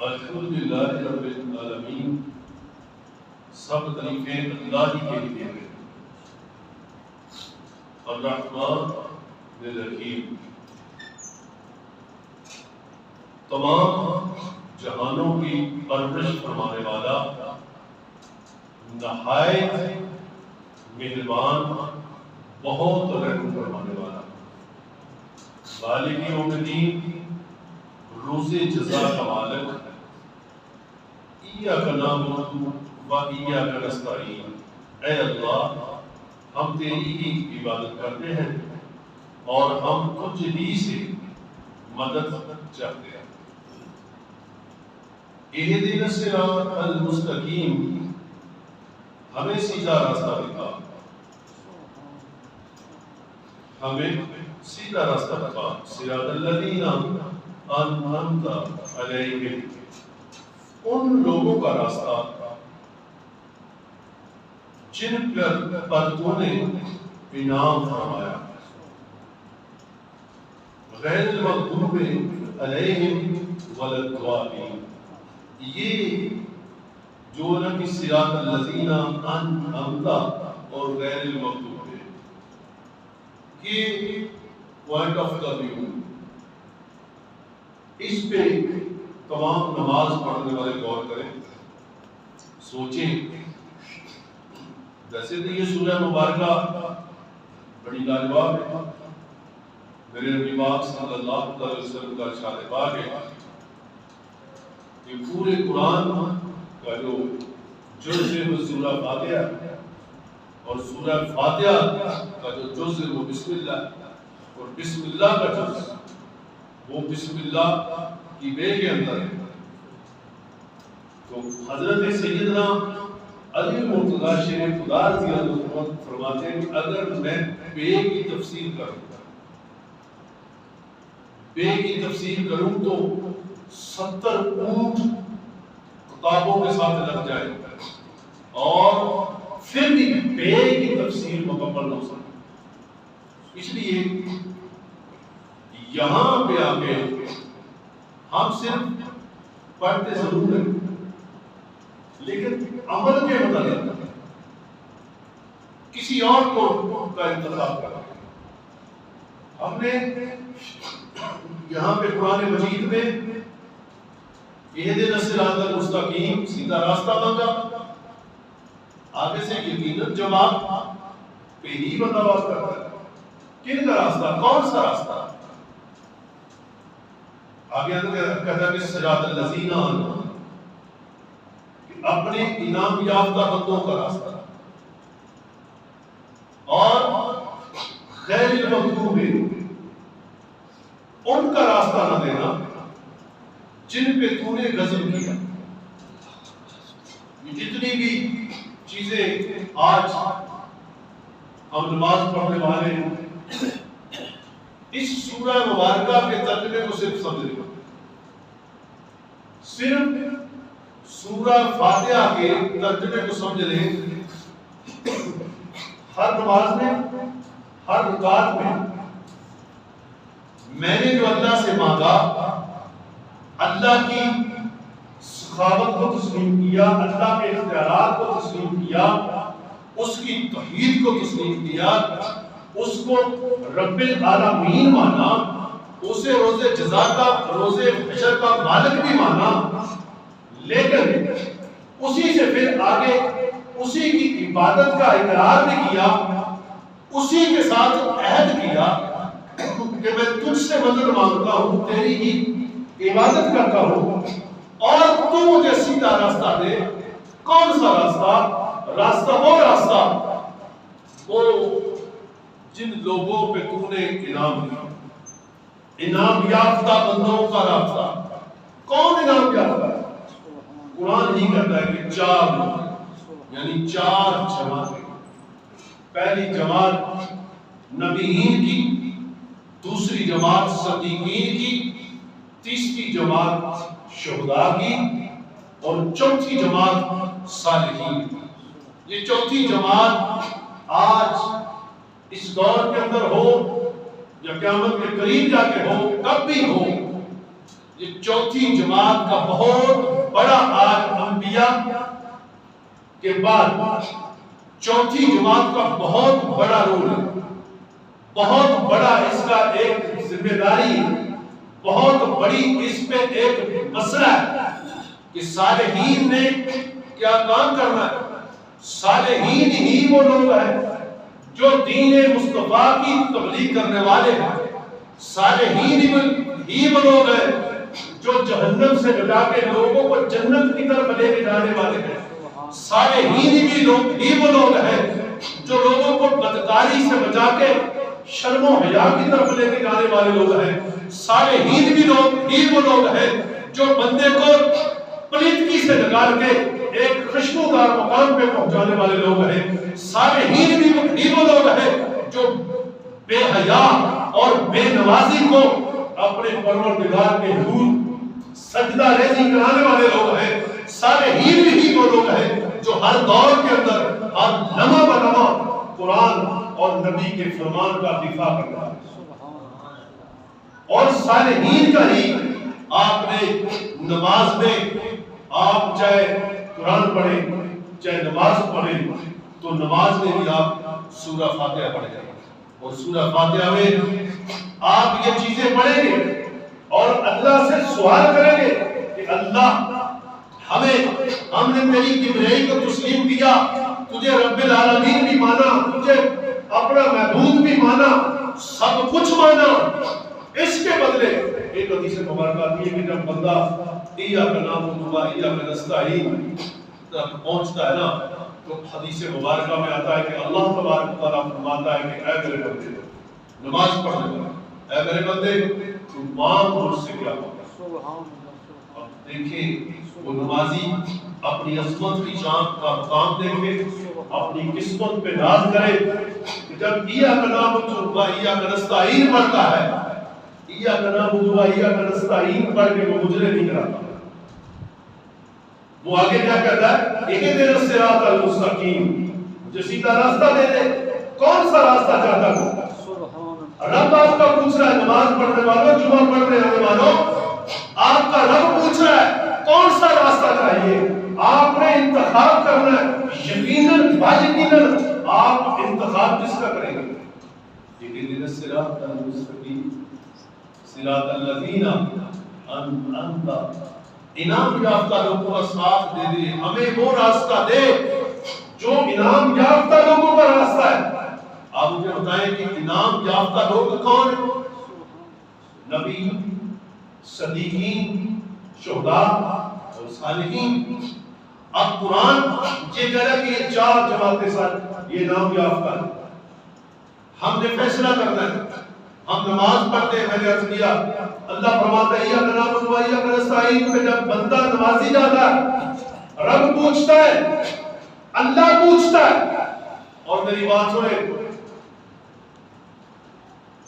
الحمدللہ رب العالمین، سب تعریفیں اللہ ہی کے لیے ہیں۔ الرحمن الرحیم، تمام جہانوں کی پرورش فرمانے والا، نہایت مہربان، بہت رحم فرمانے والا، مالک یوم الدین، روز جزا کا مالک، ایاک نعبد و ایاک نستعین۔ اے اللہ، ہم تیری ہی عبادت کرتے ہیں اور ہم تجھ ہی سے مدد چاہتے ہیں۔ اہدنا الصراط المستقیم، ہمیں سیدھا راستہ دکھا، ہمیں سیدھا راستہ دکھا۔ صراط الذین انعمت علیہم، ان لوگوں کا راستہ جن پر تو نے انعام فرمایا، غیر المغضوب علیہم ولا الضالین۔ یہ جو نا کہ صراط الذین انعمت اور غیر المغضوب ہے، یہ پوائنٹ آف دا ویو، اس پہ تمام نماز پڑھنے والے غور کریں، سوچیں۔ ویسے تو یہ سورہ مبارکہ بڑی لاجواب ہے، میرے نبی پاک صلی اللہ علیہ وسلم کا ارشاد پاک ہے کہ پورے قرآن کا جو جز ہے وہ سورہ فاتحہ، اور سورہ فاتحہ کا جو جز ہے وہ بسم اللہ، اور بسم اللہ کا جز وہ بسم اللہ کی بے کے اندر ہے۔ تو حضرت سیدنا علی مرتضیٰ شیر خدا رضی اللہ عنہ فرماتے ہیں کہ اگر میں بے کی تفسیر کروں تو 70 اونٹ کتابوں کے ساتھ لگ جائے اور پھر بھی بے کی تفسیر مکمل نہ ہو سکے۔ اس لیے یہاں پہ آ کے ہم صرف پڑھتے ضرور ہیں لیکن عمل کے متعلق کسی اور کو کا انتخاب کرا۔ ہم نے یہاں پہ قرآن مجید میں اہدنا الصراط المستقیم، سیدھا راستہ مانگا، آگے سے یقیناً جواب پہ ہی بندہ بات کرتا ہے۔ کن کا راستہ؟ کون سا راستہ؟ آگے کہتا ہے کہ صراط الذین انعمت، اپنے انعام یافتہ بندوں کا راستہ، اور غیر المغضوب ان کا راستہ نہ دینا جن پہ تو نے غضب کیا۔ یہ جتنی بھی چیزیں آج ہم نماز پڑھنے والے ہیں، اس سورہ مبارکہ کے ترجمے کو صرف سمجھ لیں، صرف سورہ فاتحہ کے ترجمے کو سمجھ لیں۔ ہر نماز میں، ہر رکعت میں نے جو اللہ سے مانگا، اللہ کی سخاوت کو تسلیم کیا، اللہ کے اختیارات کو تسلیم کیا، اس کی توحید کو تسلیم کیا، اس کو رب العالمین مانا، اسے روز جزا کا، روز حشر کا مالک بھی مانا، لیکن اسی سے پھر آگے اسی کی عبادت کا اقرار بھی کیا، اسی کے ساتھ عہد کیا کہ میں تجھ سے مدد مانگتا ہوں، تیری ہی عبادت کرتا ہوں، اور تو مجھے سیدھا راستہ دے۔ کون سا راستہ؟ وہ راستہ وہ جن لوگوں پہ تو نے انعام دیا، انعام یافتہ بندوں کا راستہ۔ کون انعام یافتہ ہے؟ قرآن ہی کہتا ہے کہ 4 لوگ، یعنی 4 جماعتیں۔ پہلی جماعت نبیین کی، دوسری جماعت صدیقین کی، تیسری جماعت شہداء کی، اور چوتھی جماعت صالحین کی۔ یہ چوتھی جماعت آج اس دور کے اندر ہو یا قیامت کے قریب جا کے ہو، کب بھی ہو، یہ چوتھی جماعت کا بہت بڑا آج انبیاء کے بعد چوتھی جماعت کا بہت بڑا رول ہے، بہت بڑا اس کا ایک ذمہ داری ہے، بہت بڑی اس پہ ایک مسئلہ ہے کہ صالحین نے کیا کام کرنا ہے۔ صالحین ہی وہ لوگ ہیں جو دین مصطفیٰ کی تبلیغ کرنے والے ہیں، صالحین ہی وہ لوگ ہیں جو جہنم سے بچا کے لوگوں کو جنت کی طرف لے کے جانے والے ہیں، صالحین بھی وہ لوگ ہیں جو لوگوں کو بدکاری سے بچا کے شرم و حیا کی طرف لے کے جانے والے لوگ ہیں، صالحین بھی وہ لوگ ہیں جو بندے کو پلیدگی سے نکال کے ایک خوشبودار مقام پہ پہنچانے والے لوگ ہیں، صالحین بھی وہ لوگ ہیں جو بے حیا اور بے نوازی کو اپنے پروردگار کے حضور سجدہ ریزی کرانے والے لوگ ہیں، صالحین بھی وہ لوگ ہیں جو ہر دور کے اندر ہر لمحہ بلمحہ قرآن اور نبی کے فرمان کا دفاع کرنا ہے۔ اور صالحین کا ہی آپ نے نماز میں آپ چاہے قرآن پڑھیں چاہے نماز پڑھیں تو نماز میں بھی آپ سورہ فاتحہ پڑھیں اور سورہ فاتحہ میں آپ یہ چیزیں پڑھیں گے اور اللہ سے سوال کریں گے کہ اللہ ہم نے تیری کبریائی کو تسلیم کیا، تجھے رب العالمین بھی مانا، تجھے اپنا معبود بھی مانا، سب کچھ مانا، اس کے بدلے ایک حدیث مبارکہ آتی ہے کہ جب بندہ ایاک نعبد و ایاک نستعین تک پہنچتا ہے نا تو حدیث مبارکہ میں آتا ہے کہ اللہ تبارک و تعالیٰ فرماتا ہے کہ اے میرے بندے نماز پڑھ لے، اے میرے بندے تو مانگ مجھ سے کیا مانگا۔ اب دیکھیں وہ نمازی اپنی عظمت کی شان کا مقام دیکھے، اپنی قسمت پہ ناز کرے کہ جب ایاک نعبد و ایاک نستعین پڑھتا ہے، ایاک نعبد و ایاک نستعین پڑھ کے وہ گزرے نہیں کراتا، وہ آگے کیا کہتا ہے اہدنا الصراط المستقیم، مجھے سیدھا راستہ دے دے۔ کون سا راستہ چاہتا ہے؟ رب آپ کا پوچھ رہا ہے، نماز پڑھنے والوں، جمعہ پڑھنے آنے والوں، آپ کا رب پوچھ رہا ہے کون سا راستہ چاہیے، آپ نے انتخاب کرنا ہے، یقیناً باجقیناً آپ انتخاب کس کا کریں گے؟ اہدنا الصراط المستقیم صراط الذین انعمت، انعام یافتہ لوگوں کا ساتھ دے دے، ہمیں وہ راستہ دے جو انعام یافتہ لوگوں کا راستہ ہے۔ آپ مجھے بتائیں کہ انعام یافتہ لوگ کون ہیں؟ نبی، صدیقین، شہداء اور صالحین۔ اب قرآن یہ کہہ رہا ہے کہ یہ چار جماعتیں ساتھ یہ انعام یافتہ ہے، ہم نے فیصلہ کرنا ہے، ہم نماز پڑھتے ہیں، میں نے عرض کیا اللہ فرماتا ہے ایاک نعبد و ایاک نستعین پہ جب بندہ نمازی جاتا ہے رب پوچھتا ہے، اللہ پوچھتا ہے، اور میری بات سنیں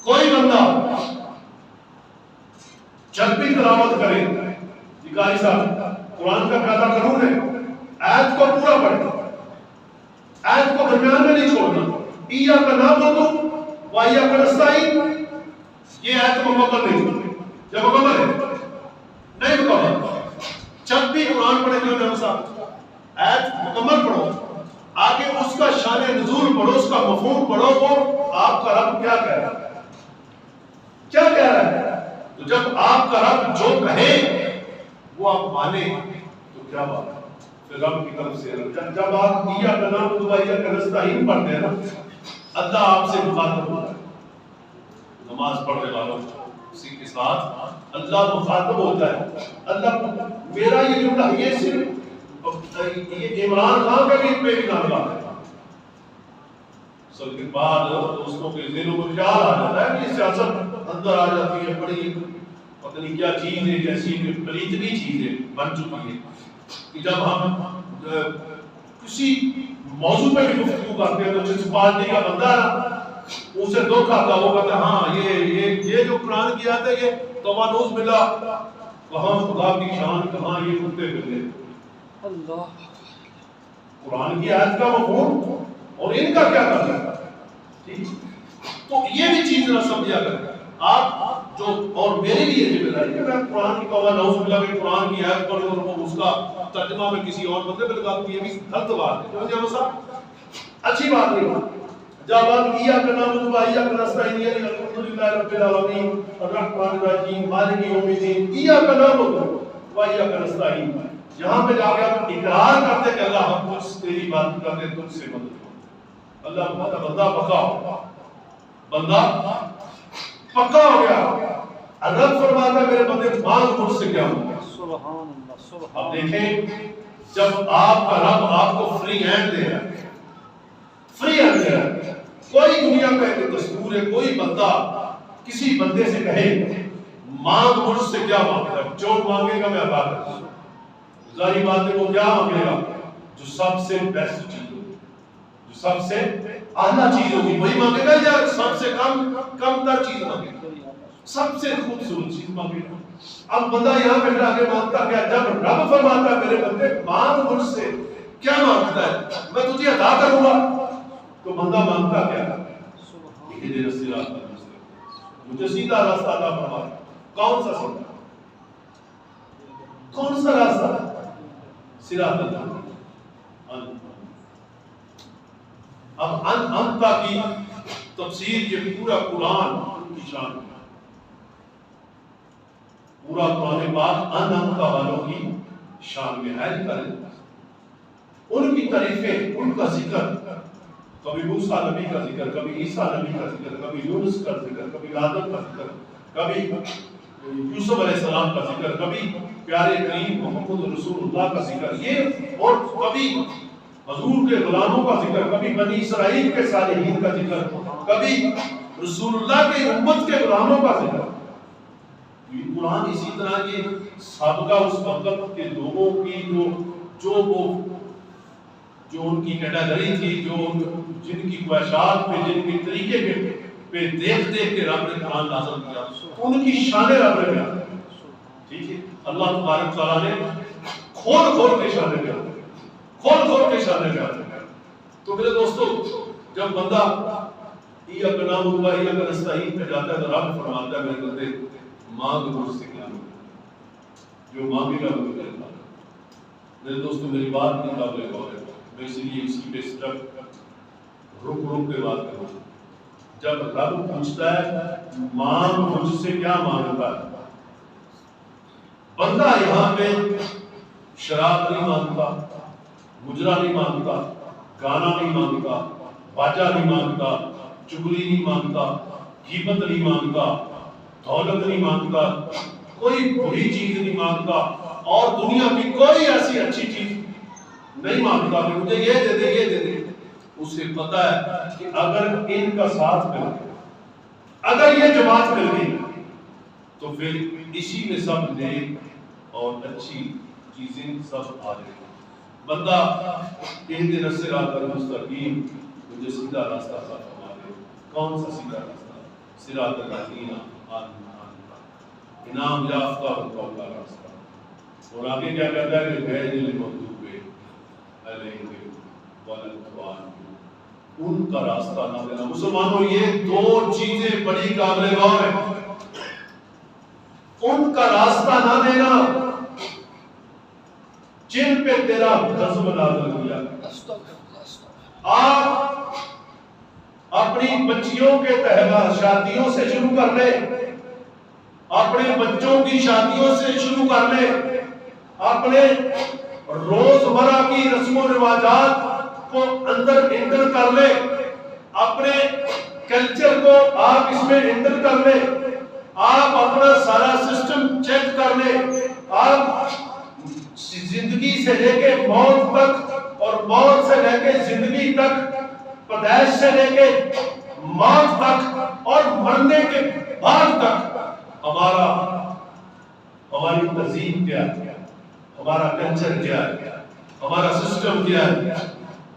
کوئی بندہ جب بھی تلاوت کرے، قاری صاحب قرآن کا پیدا قانون ہے آیت کو پورا پڑھے، آیت کو درمیان میں نہیں چھوڑنا، ایاک نعبد و ایاک نستعین یہ آیت مکمل نہیں ہوتی، جب مکمل ہے نہیں مکمل، جب بھی قرآن پڑھے جو نبی صاحب آیت مکمل پڑھو، آگے اس کا شان نزول پڑھو، اس کا مفہوم پڑھو، وہ آپ کا رب کیا کہہ رہا ہے، کیا کہہ رہا ہے۔ تو جب آپ کا رب جو کہے وہ آپ مانیں تو کیا بات ہے، پھر رب کی طرف سے جب آپ ایاک نعبد و ایاک نستعین پڑھتے ہیں نا اللہ آپ سے مخاطب ہوتا ہے، نماز پڑھنے والوں اسی کے ساتھ اللہ مخاطب ہوتا ہے۔ اللہ میرا یہ جملہ یہ صرف یہ عمران خان کا بھی پہ بھی نام ہے، سب کے بعد دوستوں کے ذہنوں میں خیال آ جاتا ہے کہ سیاست اندر آ جاتی ہے، بڑی پتہ نہیں کیا چیز ہے، جیسی پلیتنی چیز ہے بن چکی ہے کہ جب ہم کسی موضوع پہ بھی گفتگو کرتے ہیں تو جس پارٹی کا بندہ اسے دکھ آتا وہ کہتا ہے ہاں یہ جو قرآن کی آیت ہے یہ توبہ نوز باللہ، کہاں خدا کی شان، کہاں یہ کتے پھرتے اللہ، قرآن کی آیت کا مفہوم اور ان کا کیا کرنا ہے، تو یہ بھی چیز نہ سمجھا کریں۔ آپ جو اور میری بھی یہ ذمہ داری ہے کہ میں قرآن کی قوہ نعوذ باللہ میں قرآن کی آیت پڑھوں اور اس کا ترجمہ میں کسی اور بندے پہ لگا دوں، یہ بھی غلط بات ہے، کیونکہ وہ سب اچھی بات نہیں ہے۔ جب آپ ایاک نعبد و ایاک نستعین یعنی الحمدللہ رب العالمین الرحمن الرحیم مالک یوم الدین ایاک نعبد و ایاک نستعین، یہاں پہ جا کے آپ اقرار کرتے کہ اللہ ہم تجھ سے تیری بات کرتے تجھ سے مدد، اللہ بندہ پکا ہو، بندہ پکا ہو گیا۔ رب فرماتا ہے میرے بندے مانگ مجھ سے کیا مانگے۔ سبحان اللہ سبحان اب دیکھیں جب آپ کا رب آپ کو فری ہینڈ دے رہا ہے، فری ہینڈ دے رہا ہے، کوئی دنیا کا ایک دستور ہے، کوئی بندہ کسی بندے سے کہے مانگ مجھ سے کیا مانگتا ہے، جو مانگے گا میں عطا کروں گا، ظاہری بات ہے وہ کیا مانگے گا، جو سب سے بیسٹ چیز ہوگی، جو سب سے اعلیٰ چیز ہوگی وہی مانگے گا، یا سب سے کم تر چیز مانگے گا، سب سے خوبصورت چیز مانگے گا۔ اب بندہ یہاں پہ آگے مانگتا کیا، جب رب فرماتا ہے میرے بندے مانگ مجھ سے کیا مانگتا ہے میں تجھے عطا کروں گا، تو بندہ مانگتا کیا ہے، اہدنا الصراط المستقیم، مجھے سیدھا راستہ عطا فرما۔ کون سا سیدھا، کون سا راستہ، صراط اللہ۔ اب انتا کی تفسیر یہ پورا قرآن کی شان ہے، پورا قرآن پاک انتا والوں کی شان میں ہے، ان کی تعریفیں، ان کا ذکر، کبھی موسیٰ نبی کا ذکر، کبھی عیسیٰ نبی کا ذکر، کبھی یونس کا ذکر، کبھی آدم کا ذکر، کبھی یوسف علیہ السلام کا ذکر، کبھی پیارے کریم محمد رسول اللہ کا ذکر، یہ اور کبھی حضور کے غلاموں کا ذکر، کبھی بنی اسرائیل کے صالحین کا ذکر، کبھی رسول اللہ کے امت کے غلاموں کا ذکر۔ قرآن اسی طرح کے سابقہ اس وقت کے لوگوں کی جو ان کی کیٹیگری تھی، جن کی خواہشات پہ، جن کے طریقے پہ دیکھ کے رب نے قرآن نازل کیا، ان کی شانیں رب نے بیان کی، ٹھیک ہے۔ اللہ تبارک تعالیٰ نے کھول کے شانیں بیان کی، کھول کے شانیں بیان کی۔ تو میرے دوستو جب بندہ ایاک نعبد و ایاک نستعین پہ جاتا ہے تو رب فرماتا ہے میرے بندے مانگ مجھ سے کیا مانگے، جو مانگے گا وہ ملے گا۔ میرے دوستو میری بات نہیں قابل غور ہے، میں اس لیے اسی پہ رک کے بات کروں۔ جب رب پوچھتا ہے مانگ مجھ سے کیا مانگتا ہے، بندہ یہاں پہ شراب نہیں مانگتا، مجرا نہیں مانگتا، گانا نہیں مانگتا، باجا نہیں مانگتا، چغلی نہیں مانگتا، غیبت نہیں مانگتا، دولت نہیں مانگتا، کوئی بری چیز نہیں مانگتا، اور دنیا کی کوئی ایسی اچھی چیز نہیں مانگتا کہ مجھے یہ دے دے یہ دے دے۔ اسے پتا ہے کہ اگر ان کا ساتھ مل گیا، اگر یہ جماعت مل گئی تو پھر اسی میں سب نیک اور اچھی چیزیں سب آ جائیں گی۔ بندہ اہدنا الصراط المستقیم، مجھے سیدھا راستہ عطا فرما دے۔ کون سا سیدھا راستہ؟ صراط الذین انعام یافتہ کا راستہ۔ اور آگے کیا کہتا ہے کہ غیر المغضوب علیہم ولا الضالین، ان کا راستہ نہ دینا۔ مسلمانوں یہ دو چیزیں بڑی قابل غور ہیں، ان کا راستہ نہ دینا جن پہ تیرا غضب نازل ہوا۔ آپ اپنی بچیوں کے تہوار شادیوں سے شروع کر لیں، اپنے بچوں کی شادیوں سے شروع کر لیں، اپنے روزمرہ کی رسم و رواجات کو اندر انٹر کر لیں، اپنے کلچر کو آپ اس میں انٹر کر لیں، آپ اپنا سارا سسٹم چیک کر لیں، آپ زندگی سے لے کے موت تک اور موت سے لے کے زندگی تک، پیدائش سے لے کے موت تک اور مرنے کے بعد تک ہماری تہذیب کیا ہے، ہمارا کلچر کیا ہے، ہمارا سسٹم کیا ہے،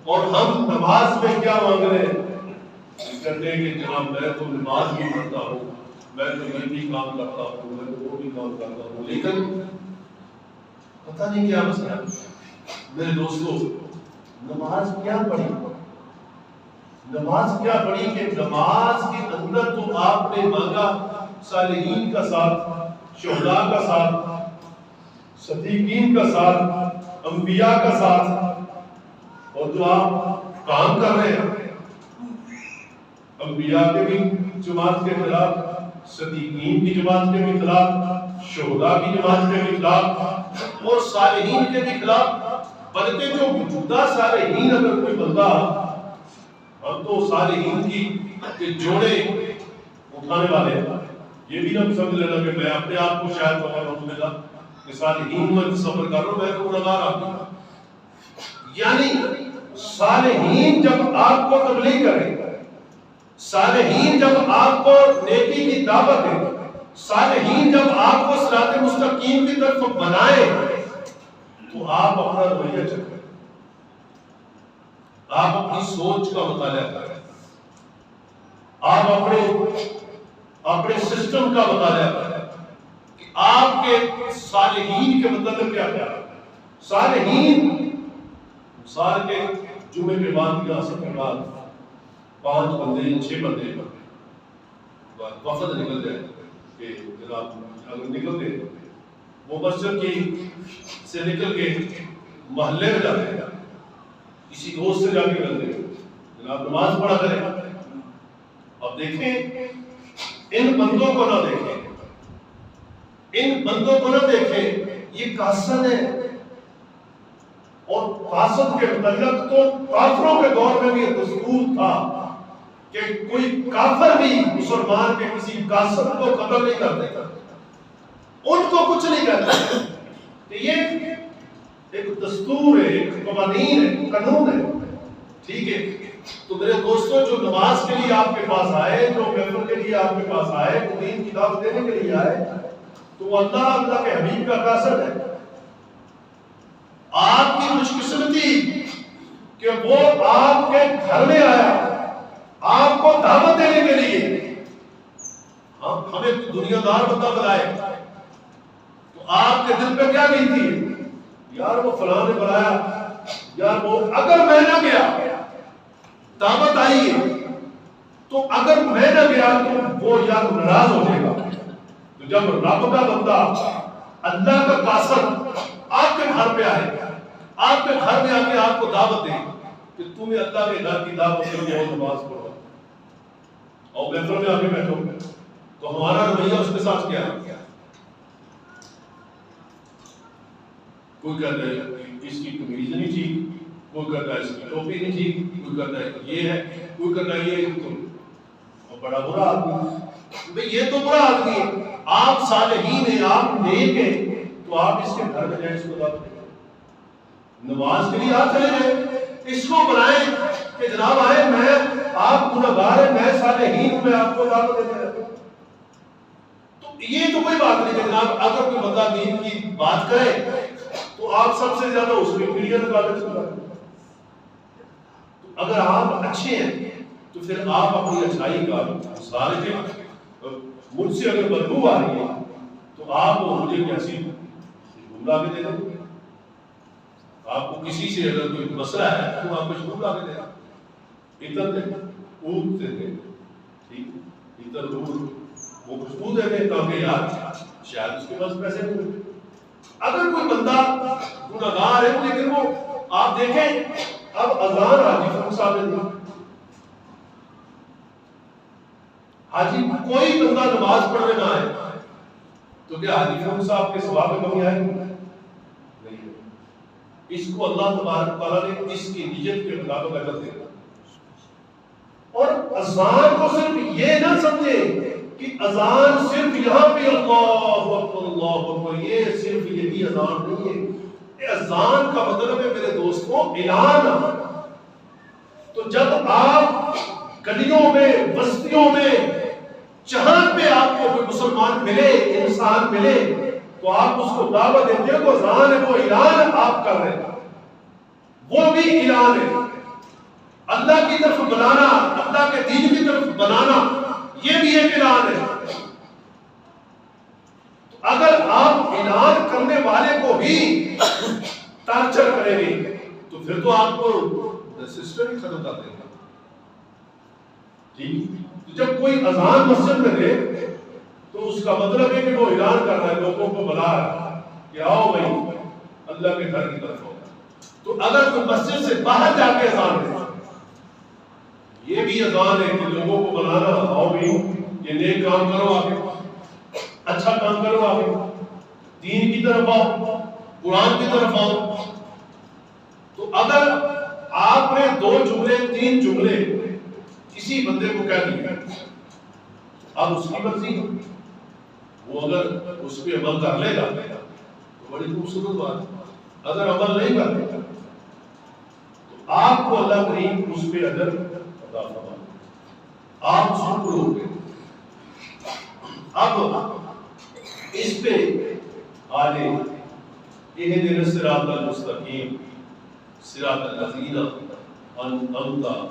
اور ہم نماز میں کیا مانگ رہے ہیں؟ کہتے ہیں کہ جناب میں تو نماز بھی پڑھتا ہوں، میں تو یہ بھی کام کرتا ہوں، میں تو وہ بھی کام کرتا ہوں، لیکن پتہ نہیں کیا مسئلہ ہے۔ میرے دوستو نماز کیا پڑھی، نماز کیا پڑھی کہ نماز کے اندر تو آپ نے مانگا صالحین کا ساتھ، شہداء کا ساتھ، صدیقین کا ساتھ، انبیاء کا ساتھ، اور جو آپ کام کر رہے ہیں انبیاء کے بھی جماعت کے خلاف، صدیقین کی جماعت کے بھی خلاف، شہداء کی جماعت کے بھی خلاف اور صالحین کے بھی خلاف، بلکہ جو موجودہ صالحین اگر کوئی بندہ، ہم تو صالحین کی کہ جوڑے اٹھانے والے ہیں، یہ بھی نہ سمجھ لینا کہ میں اپنے آپ کو شاید پکڑ گا کہ صالحین میں سفر کر رہا ہوں، میں تو گناہگار آدمی ہوں۔ یعنی صالحین جب آپ کو تبلیغ کریں، صالحین جب آپ کو نیکی کی دعوت دیں، صالحین جب آپ کو صراط مستقیم کی طرف بنائیں، تو آپ اپنا رویہ چکریں، آپ اپنی سوچ کا مطالعہ کریں، آپ اپنے سسٹم کا مطالعہ کریں کہ آپ کے صالحین کے مطلب کیا کیا ہے۔ صالحین مثال کے جمعے کے بعد یا عصر کے بعد 5 بندے 6 بندے وفد نکل جائے کہ جناب اگر نکل گئے وہ مسجد کی سے نکل کے محلے میں جاتے ہیں، کسی دوست سے جا کے ملتے ہیں، جناب نماز پڑھا کریں۔ اب دیکھیں ان بندوں کو نہ دیکھیں، ان بندوں کو نہ دیکھیں، یہ کاسد ہے، اور کاسد کے متعلق تو کافروں کے دور میں بھی یہ دستور تھا کہ کوئی کافر بھی مسلمان کے کسی کاسد کو قتل نہیں کرتے، ان کو کچھ نہیں کہتے، کہ یہ ایک دستور ہے، ایک قوانین ہے، قانون ہے، ٹھیک ہے۔ تو میرے دوستوں، جو نماز کے لیے آپ کے پاس آئے، جو محفل کے لیے آپ کے پاس آئے، جو دین کی دعوت دینے کے لیے آئے، تو وہ اللہ کے حبیب کا قاصد ہے۔ آپ کی خوش قسمتی کہ وہ آپ کے گھر میں آیا آپ کو دعوت دینے کے لیے۔ ہمیں دنیا دار بندہ بلائے تو آپ کے دل پہ کیا بیتی ہے؟ یار وہ فلاں نے بلایا، یار وہ اگر میں نہ گیا، دعوت آئی ہے تو اگر میں نہ گیا تو وہ یار ناراض ہو جائے گا۔ تو جب رب کا بندہ، اللہ کا قاصد آپ کے گھر پہ آئے، آپ کے گھر میں آ کے آپ کو دعوت دے کہ تمہیں اللہ کے گھر کی دعوت کے لیے نماز پڑھو اور محفل میں آ کے بیٹھو، تو ہمارا رویہ اس کے ساتھ کیا ہے؟ کوئی کہتا ہے اس کی قمیض نہیں ٹھیک، کوئی کہتا ہے اس کی ٹوپی نہیں ٹھیک، کوئی کہتا ہے یہ ہے، کوئی کہتا ہے یہ تو بڑا برا آدمی، بھئی یہ تو برا آدمی ہے۔ آپ صالحین ہیں، آپ نیک ہیں، تو آپ اس کے گھر میں جائیں، اس کو دعوت دیں، نماز کے لیے آپ چلے جائیں، اس کو بلائیں کہ جناب آئے، میں آپ گنہگار ہیں، میں صالحین ہوں، میں آپ کو دعوت دیتا ہوں۔ تو یہ تو کوئی بات نہیں کہ جناب اگر کوئی بندہ دین کی بات کرے تو آپ سب سے زیادہ اس کی پیڑیاں نکالنے سے بات۔ اگر آپ اچھے ہیں تو پھر آپ اپنی اچھائی کا سارے کے مجھ سے اگر بدبو آ رہی ہے تو آپ مجھے کیسی جملہ بھی دے دیں، آپ کو کسی سے اگر کوئی مسئلہ ہے تو آپ کو شروع لا کے دینا، اتر دیں، اونٹ دیں گے، ٹھیک، اتر اونٹ وہ خوشبو دیں گے تاکہ یار شاید اس کے پاس پیسے نہیں۔ اگر کوئی بندہ گنہگار ہے لیکن وہ آپ دیکھیں، اب اذان حاجی فرق صاحب نے دی، حاجی کوئی بندہ نماز پڑھنے نہ آئے تو کیا حاجی فرق صاحب کے ثواب میں کمی آئے گی؟ اس کو اللہ تبارک تعالیٰ نے اس کی نیت کے مطابق اجر دے گا۔ اور اذان کو صرف یہ نہ سمجھے کہ اذان صرف یہاں پہ اللہ اکبر، یہ صرف یہی اذان نہیں ہے۔ اذان کا مطلب ہے میرے دوستوں اعلان۔ تو جب آپ گلیوں میں، بستیوں میں، جہاں پہ آپ کو کوئی مسلمان ملے، انسان ملے، تو آپ اس کو دعوت دیتے ہیں، وہ اذان ہے، وہ اعلان آپ کر رہے ہیں، وہ بھی اعلان ہے۔ اللہ کی طرف بلانا، اللہ کے دین کی طرف بلانا، یہ بھی ایک اعلان ہے۔ تو اگر آپ اعلان کرنے والے کو بھی ٹارچر کریں گے تو پھر تو آپ کو سسٹم ہی ختم کر دیں گے۔ ٹھیک، جب کوئی اذان مسجد میں دے تو اس کا مطلب ہے کہ وہ اعلان کر رہا ہے، لوگوں کو بلا رہا ہے کہ آؤ بھائی اللہ کے گھر کی طرف ہو۔ تو اگر تو مسجد سے باہر جا کے اذان ہے، یہ بھی اذان ہے کہ لوگوں کو بلانا، آؤ بھائی یہ نیک کام کرو، آگے اچھا کام کرو، آگے دین کی طرف آؤ، قرآن کی طرف آؤ۔ تو اگر آپ نے 2 جملے 3 جملے کسی بندے کو کہہ دیے، اب اس کی مرضی ہے، وہ اگر اس پہ عمل کر لے گا تو بڑی خوبصورت بات ہے، اگر عمل نہیں کرے گا تو آپ کو اللہ کریم اس پہ اجر عطا فرمائے، آپ شکر ہو گے۔ اب اس پہ آگے اہدنا الصراط المستقیم صراط الذین انعمت